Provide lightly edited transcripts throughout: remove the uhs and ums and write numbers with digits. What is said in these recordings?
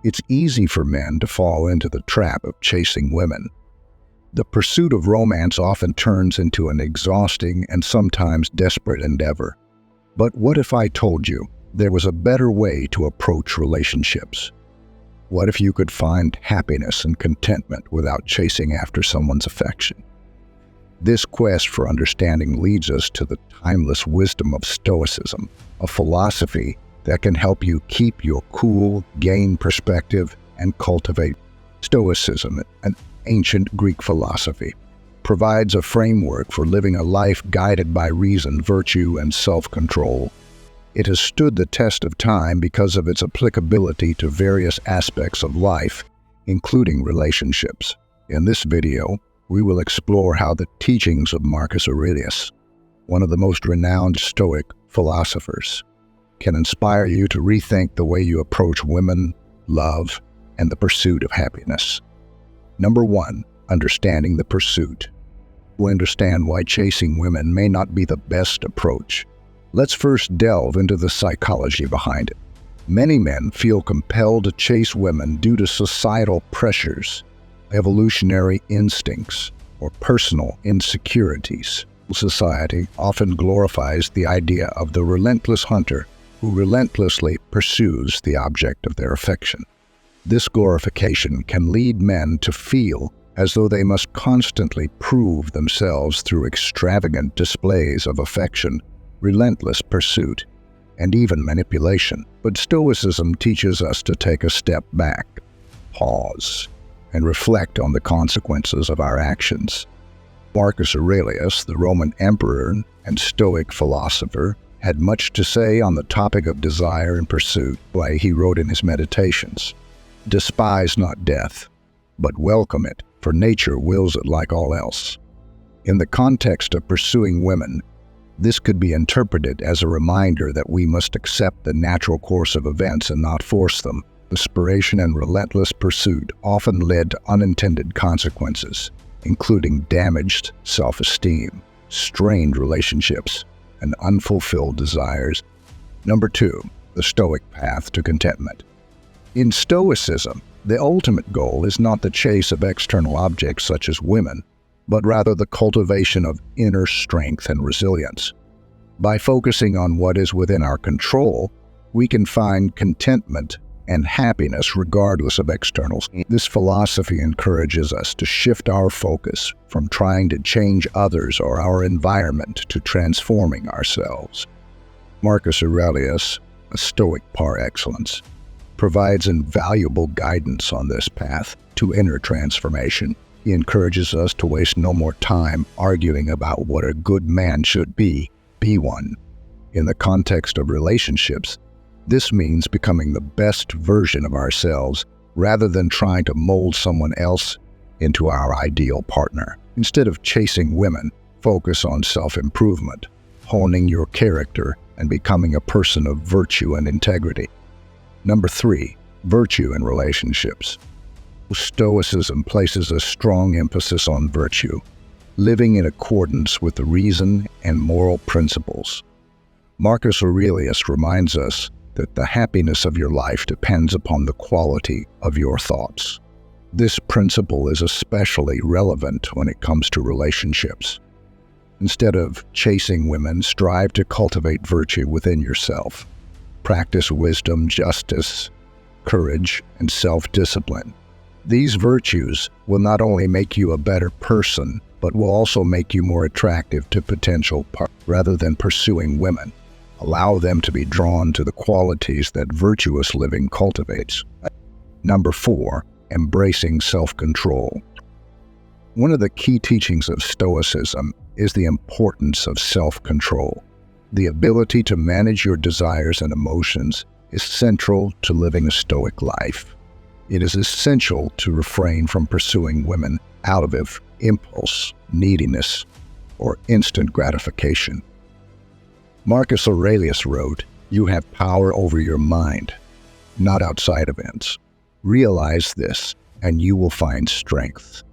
It's easy for men to fall into the trap of chasing women. The pursuit of romance often turns into an exhausting and sometimes desperate endeavor. But what if I told you there was a better way to approach relationships? What if you could find happiness and contentment without chasing after someone's affection? This quest for understanding leads us to the timeless wisdom of Stoicism, a philosophy that can help you keep your cool, gain perspective, and cultivate. Stoicism, an ancient Greek philosophy, provides a framework for living a life guided by reason, virtue, and self-control. It has stood the test of time because of its applicability to various aspects of life, including relationships. In this video, we will explore how the teachings of Marcus Aurelius, one of the most renowned Stoic philosophers, can inspire you to rethink the way you approach women, love, and the pursuit of happiness. Number 1, understanding the pursuit. To understand why chasing women may not be the best approach, let's first delve into the psychology behind it. Many men feel compelled to chase women due to societal pressures, evolutionary instincts, or personal insecurities. Society often glorifies the idea of the relentless hunter who relentlessly pursues the object of their affection. This glorification can lead men to feel as though they must constantly prove themselves through extravagant displays of affection, relentless pursuit, and even manipulation. But Stoicism teaches us to take a step back, pause, and reflect on the consequences of our actions. Marcus Aurelius, the Roman emperor and Stoic philosopher, had much to say on the topic of desire and pursuit. Why he wrote in his Meditations, "Despise not death, but welcome it, for nature wills it like all else." In the context of pursuing women, this could be interpreted as a reminder that we must accept the natural course of events and not force them. Desperation and relentless pursuit often led to unintended consequences, including damaged self-esteem, strained relationships, and unfulfilled desires. Number 2, the Stoic path to contentment. In Stoicism, the ultimate goal is not the chase of external objects such as women, but rather the cultivation of inner strength and resilience. By focusing on what is within our control, we can find contentment and happiness regardless of externals. This philosophy encourages us to shift our focus from trying to change others or our environment to transforming ourselves. Marcus Aurelius, a Stoic par excellence, provides invaluable guidance on this path to inner transformation. He encourages us to waste no more time arguing about what a good man should be one. In the context of relationships, this means becoming the best version of ourselves rather than trying to mold someone else into our ideal partner. Instead of chasing women, focus on self-improvement, honing your character, and becoming a person of virtue and integrity. Number 3, virtue in relationships. Stoicism places a strong emphasis on virtue, living in accordance with the reason and moral principles. Marcus Aurelius reminds us that the happiness of your life depends upon the quality of your thoughts. This principle is especially relevant when it comes to relationships. Instead of chasing women, strive to cultivate virtue within yourself. Practice wisdom, justice, courage, and self-discipline. These virtues will not only make you a better person, but will also make you more attractive to potential partners. Rather than pursuing women, allow them to be drawn to the qualities that virtuous living cultivates. Number 4, embracing self-control. One of the key teachings of Stoicism is the importance of self-control. The ability to manage your desires and emotions is central to living a Stoic life. It is essential to refrain from pursuing women out of impulse, neediness, or instant gratification. Marcus Aurelius wrote, "You have power over your mind, not outside events. Realize this, and you will find strength."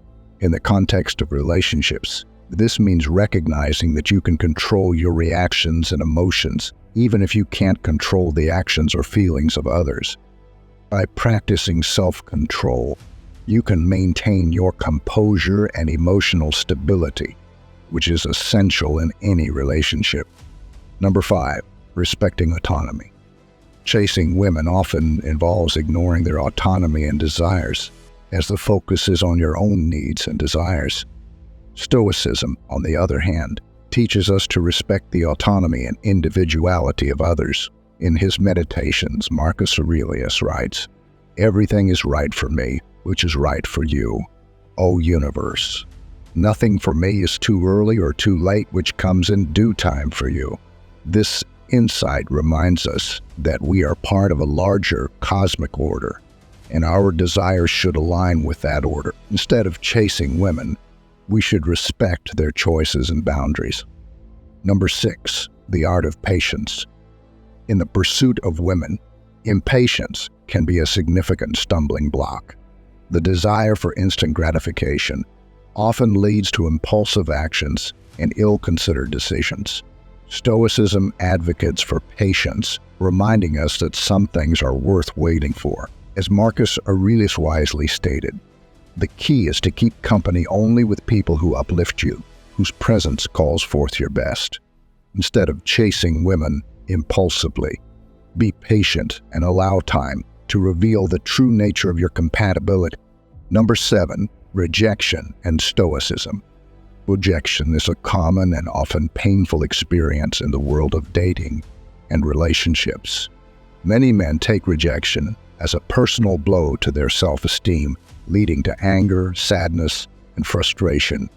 In the context of relationships, this means recognizing that you can control your reactions and emotions, even if you can't control the actions or feelings of others. By practicing self-control, you can maintain your composure and emotional stability, which is essential in any relationship. Number 5, respecting autonomy. Chasing women often involves ignoring their autonomy and desires, as the focus is on your own needs and desires. Stoicism, on the other hand, teaches us to respect the autonomy and individuality of others. In his Meditations, Marcus Aurelius writes, "Everything is right for me, which is right for you, O universe. Nothing for me is too early or too late, which comes in due time for you." This insight reminds us that we are part of a larger cosmic order, and our desires should align with that order. Instead of chasing women, we should respect their choices and boundaries. Number 6, the art of patience. In the pursuit of women, impatience can be a significant stumbling block. The desire for instant gratification often leads to impulsive actions and ill-considered decisions. Stoicism advocates for patience, reminding us that some things are worth waiting for. As Marcus Aurelius wisely stated, the key is to keep company only with people who uplift you, whose presence calls forth your best. Instead of chasing women impulsively, be patient and allow time to reveal the true nature of your compatibility. Number 7, rejection and stoicism. Rejection is a common and often painful experience in the world of dating and relationships. Many men take rejection as a personal blow to their self-esteem, leading to anger, sadness, and frustration.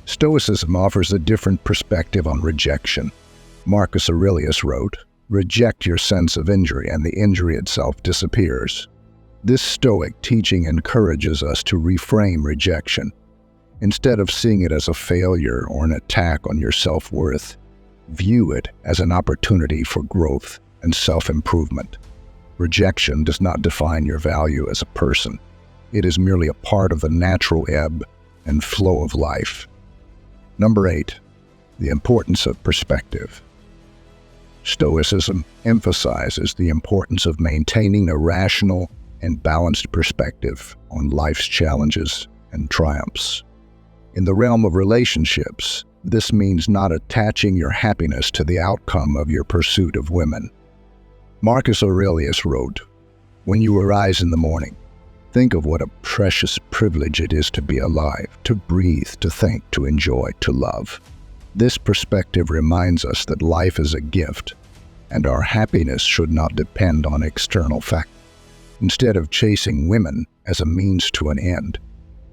Stoicism offers a different perspective on rejection. Marcus Aurelius wrote, "Reject your sense of injury, and the injury itself disappears." This Stoic teaching encourages us to reframe rejection. Instead of seeing it as a failure or an attack on your self-worth, view it as an opportunity for growth and self-improvement. Rejection does not define your value as a person. It is merely a part of the natural ebb and flow of life. Number 8, the importance of perspective. Stoicism emphasizes the importance of maintaining a rational and balanced perspective on life's challenges and triumphs. In the realm of relationships, this means not attaching your happiness to the outcome of your pursuit of women. Marcus Aurelius wrote, "When you arise in the morning, think of what a precious privilege it is to be alive, to breathe, to think, to enjoy, to love." This perspective reminds us that life is a gift, and our happiness should not depend on external factors. Instead of chasing women as a means to an end,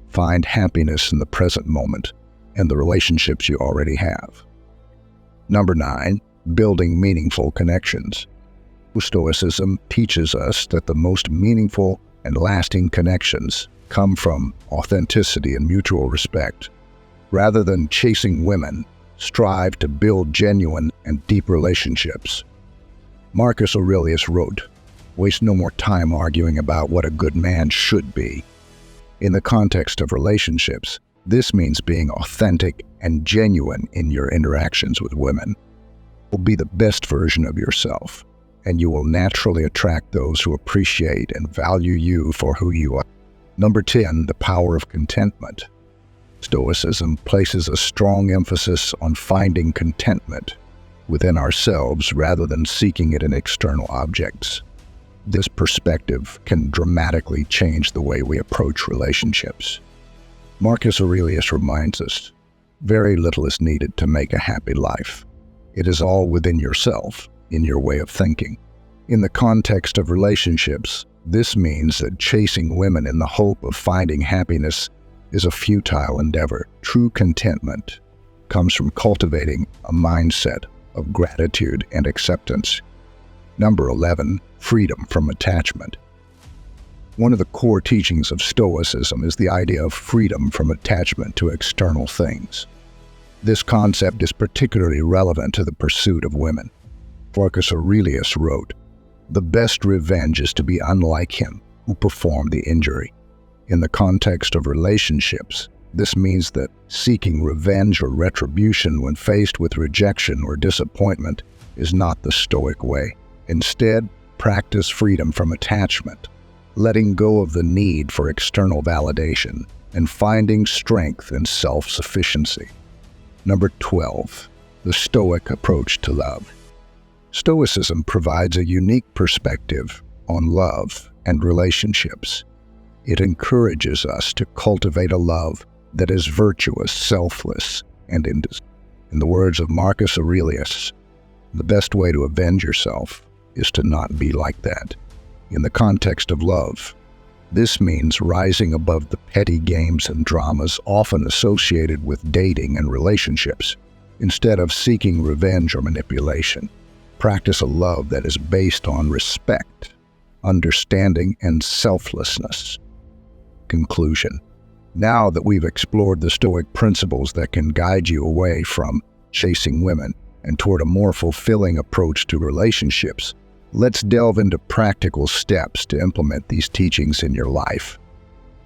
find happiness in the present moment and the relationships you already have. Number 9, building meaningful connections. Stoicism teaches us that the most meaningful and lasting connections come from authenticity and mutual respect. Rather than chasing women, strive to build genuine and deep relationships. Marcus Aurelius wrote, "Waste no more time arguing about what a good man should be." In the context of relationships, this means being authentic and genuine in your interactions with women. Be the best version of yourself, and you will naturally attract those who appreciate and value you for who you are. Number 10, the power of contentment. Stoicism places a strong emphasis on finding contentment within ourselves rather than seeking it in external objects. This perspective can dramatically change the way we approach relationships. Marcus Aurelius reminds us, very little is needed to make a happy life. It is all within yourself, in your way of thinking. In the context of relationships, this means that chasing women in the hope of finding happiness is a futile endeavor. True contentment comes from cultivating a mindset of gratitude and acceptance. Number 11, freedom from attachment. One of the core teachings of Stoicism is the idea of freedom from attachment to external things. This concept is particularly relevant to the pursuit of women. Marcus Aurelius wrote, "The best revenge is to be unlike him who performed the injury." In the context of relationships, this means that seeking revenge or retribution when faced with rejection or disappointment is not the Stoic way. Instead, practice freedom from attachment, letting go of the need for external validation, and finding strength in self-sufficiency. Number 12. The Stoic approach to love. Stoicism provides a unique perspective on love and relationships. It encourages us to cultivate a love that is virtuous, selfless, and in the words of Marcus Aurelius, the best way to avenge yourself is to not be like that. In the context of love, this means rising above the petty games and dramas often associated with dating and relationships. Instead of seeking revenge or manipulation, practice a love that is based on respect, understanding, and selflessness. Conclusion. Now that we've explored the Stoic principles that can guide you away from chasing women and toward a more fulfilling approach to relationships, let's delve into practical steps to implement these teachings in your life.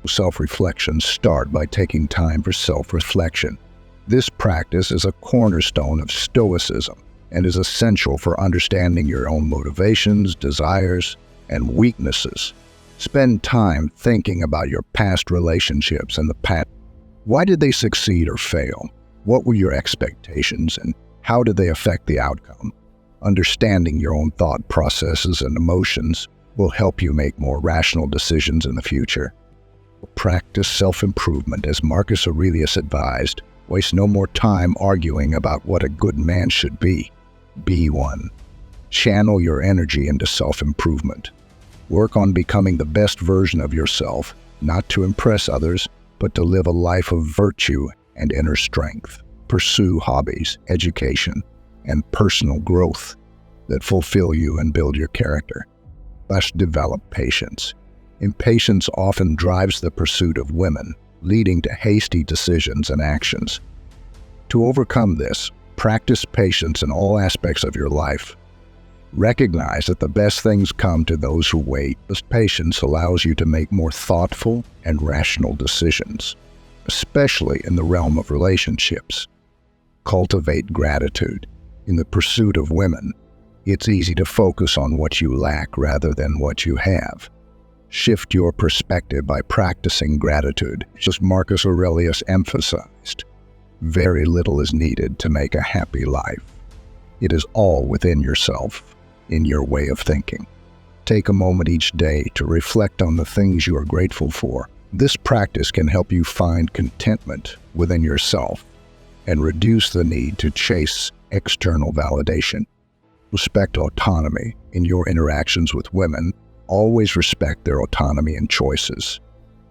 Self-reflection. Start by taking time for self-reflection. This practice is a cornerstone of Stoicism and is essential for understanding your own motivations, desires, and weaknesses. Spend time thinking about your past relationships and the past. Why did they succeed or fail? What were your expectations and how did they affect the outcome? Understanding your own thought processes and emotions will help you make more rational decisions in the future. Practice self-improvement as Marcus Aurelius advised. Waste no more time arguing about what a good man should be. Be one. Channel your energy into self-improvement. Work on becoming the best version of yourself, not to impress others, but to live a life of virtue and inner strength. Pursue hobbies, education, and personal growth that fulfill you and build your character. Must develop patience. Impatience often drives the pursuit of women, leading to hasty decisions and actions. To overcome this, practice patience in all aspects of your life. Recognize that the best things come to those who wait. This patience allows you to make more thoughtful and rational decisions, especially in the realm of relationships. Cultivate gratitude. In the pursuit of women, it's easy to focus on what you lack rather than what you have. Shift your perspective by practicing gratitude. As Marcus Aurelius emphasized, very little is needed to make a happy life. It is all within yourself, in your way of thinking. Take a moment each day to reflect on the things you are grateful for. This practice can help you find contentment within yourself and reduce the need to chase external validation. Respect autonomy in your interactions with women. Always respect their autonomy and choices.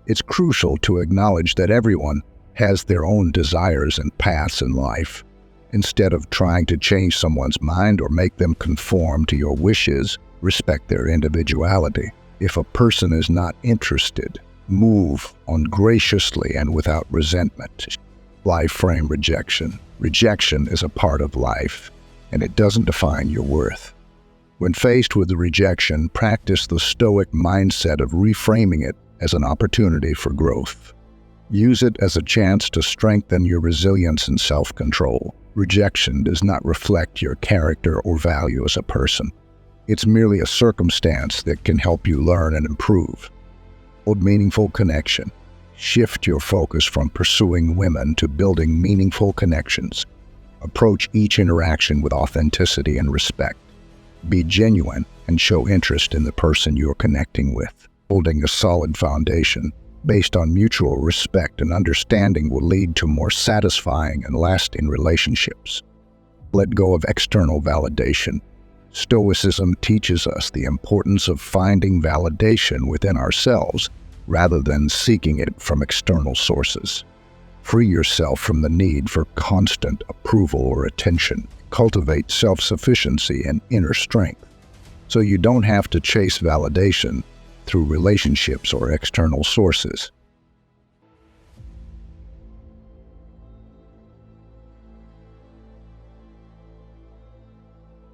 It's crucial to acknowledge that everyone has their own desires and paths in life. Instead of trying to change someone's mind or make them conform to your wishes, respect their individuality. If a person is not interested, move on graciously and without resentment. Life frame rejection. Rejection is a part of life, and it doesn't define your worth. When faced with the rejection, practice the Stoic mindset of reframing it as an opportunity for growth. Use it as a chance to strengthen your resilience and self-control. Rejection does not reflect your character or value as a person. It's merely a circumstance that can help you learn and improve. Build meaningful connection. Shift your focus from pursuing women to building meaningful connections. Approach each interaction with authenticity and respect. Be genuine and show interest in the person you are connecting with. Building a solid foundation based on mutual respect and understanding will lead to more satisfying and lasting relationships. Let go of external validation. Stoicism teaches us the importance of finding validation within ourselves rather than seeking it from external sources. Free yourself from the need for constant approval or attention. Cultivate self-sufficiency and inner strength so you don't have to chase validation through relationships or external sources.